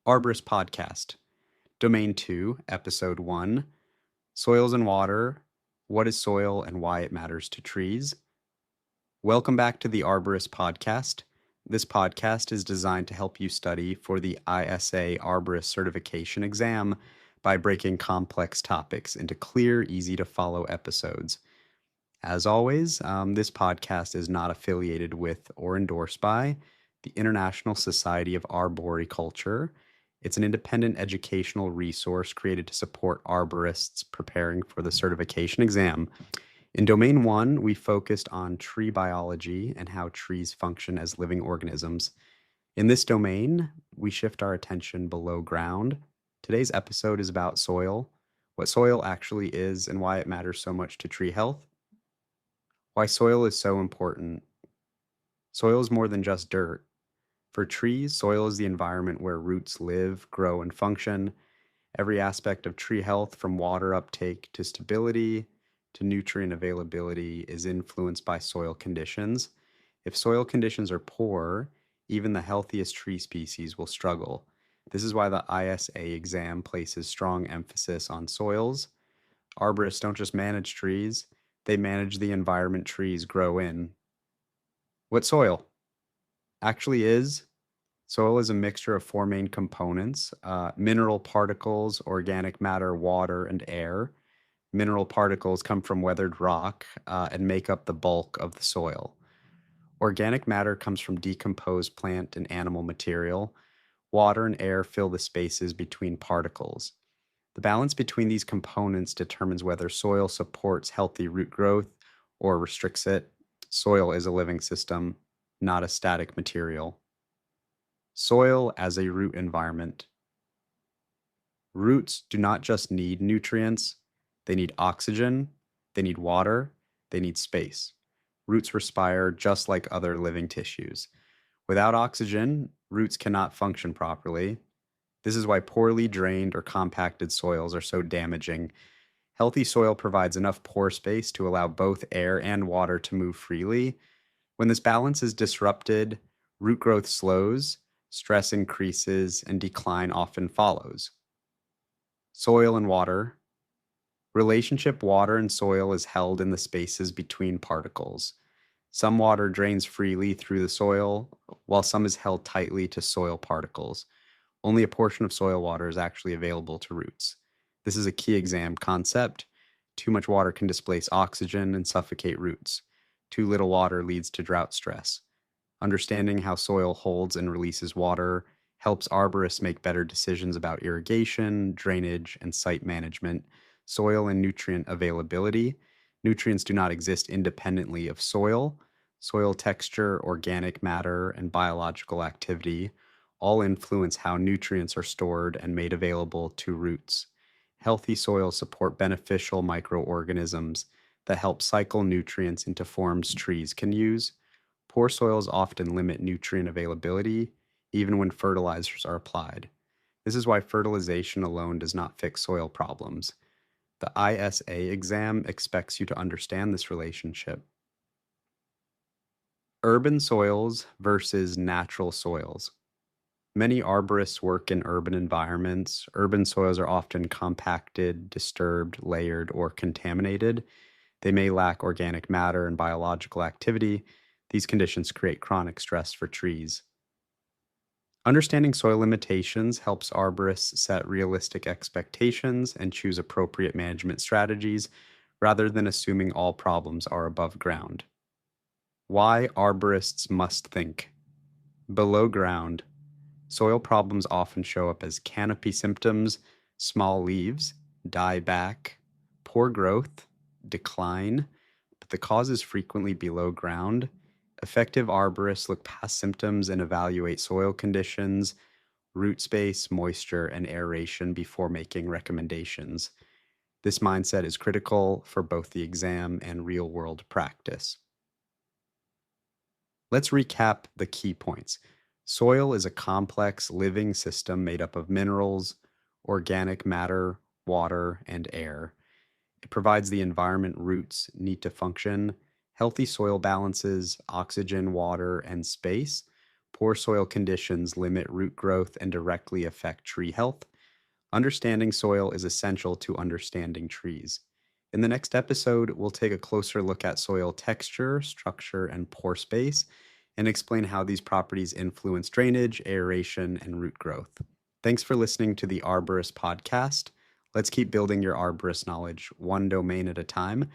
Arborist Podcast, Domain 2, Episode 1, Soils and Water, What is Soil and Why it Matters to Trees. Welcome back to the Arborist Podcast. This podcast is designed to help you study for the ISA Arborist Certification exam by breaking complex topics into clear, easy-to-follow episodes. As always, this podcast is not affiliated with or endorsed by the International Society of Arboriculture. It's an independent educational resource created to support arborists preparing for the certification exam. In Domain 1, we focused on tree biology and how trees function as living organisms. In this domain, we shift our attention below ground. Today's episode is about soil, what soil actually is and why it matters so much to tree health. Why soil is so important. Soil is more than just dirt. For trees, soil is the environment where roots live, grow, and function. Every aspect of tree health, from water uptake to stability to nutrient availability, is influenced by soil conditions. If soil conditions are poor, even the healthiest tree species will struggle. This is why the ISA exam places strong emphasis on soils. Arborists don't just manage trees, they manage the environment trees grow in. What soil actually is? Soil is a mixture of four main components: mineral particles, organic matter, water, and air. Mineral particles come from weathered rock and make up the bulk of the soil. Organic matter comes from decomposed plant and animal material. Water and air fill the spaces between particles. The balance between these components determines whether soil supports healthy root growth or restricts it. Soil is a living system, not a static material. Soil as a root environment. Roots do not just need nutrients, they need oxygen, they need water, they need space. Roots respire just like other living tissues. Without oxygen, roots cannot function properly. This is why poorly drained or compacted soils are so damaging. Healthy soil provides enough pore space to allow both air and water to move freely. When this balance is disrupted, root growth slows, stress increases, and decline often follows. Soil and water. Relationship water and soil is held in the spaces between particles. Some water drains freely through the soil, while some is held tightly to soil particles. Only a portion of soil water is actually available to roots. This is a key exam concept. Too much water can displace oxygen and suffocate roots. Too little water leads to drought stress. Understanding how soil holds and releases water helps arborists make better decisions about irrigation, drainage, and site management. Soil and nutrient availability. Nutrients do not exist independently of soil. Soil texture, organic matter, and biological activity all influence how nutrients are stored and made available to roots. Healthy soils support beneficial microorganisms that help cycle nutrients into forms trees can use. Poor soils often limit nutrient availability, even when fertilizers are applied. This is why fertilization alone does not fix soil problems. The ISA exam expects you to understand this relationship. Urban soils versus natural soils. Many arborists work in urban environments. Urban soils are often compacted, disturbed, layered, or contaminated. They may lack organic matter and biological activity. These conditions create chronic stress for trees. Understanding soil limitations helps arborists set realistic expectations and choose appropriate management strategies rather than assuming all problems are above ground. Why arborists must think. Below ground, soil problems often show up as canopy symptoms, small leaves, dieback, poor growth, decline, but the cause is frequently below ground. Effective arborists look past symptoms and evaluate soil conditions, root space, moisture, and aeration before making recommendations. This mindset is critical for both the exam and real-world practice. Let's recap the key points. Soil is a complex living system made up of minerals, organic matter, water, and air. It provides the environment roots need to function. Healthy soil balances oxygen, water, and space, Poor soil conditions limit root growth and directly affect tree health. Understanding soil is essential to understanding trees. In the next episode, we'll take a closer look at soil texture, structure, and pore space, and explain how these properties influence drainage, aeration, and root growth. Thanks for listening to the Arborist Podcast. Let's keep building your arborist knowledge one domain at a time.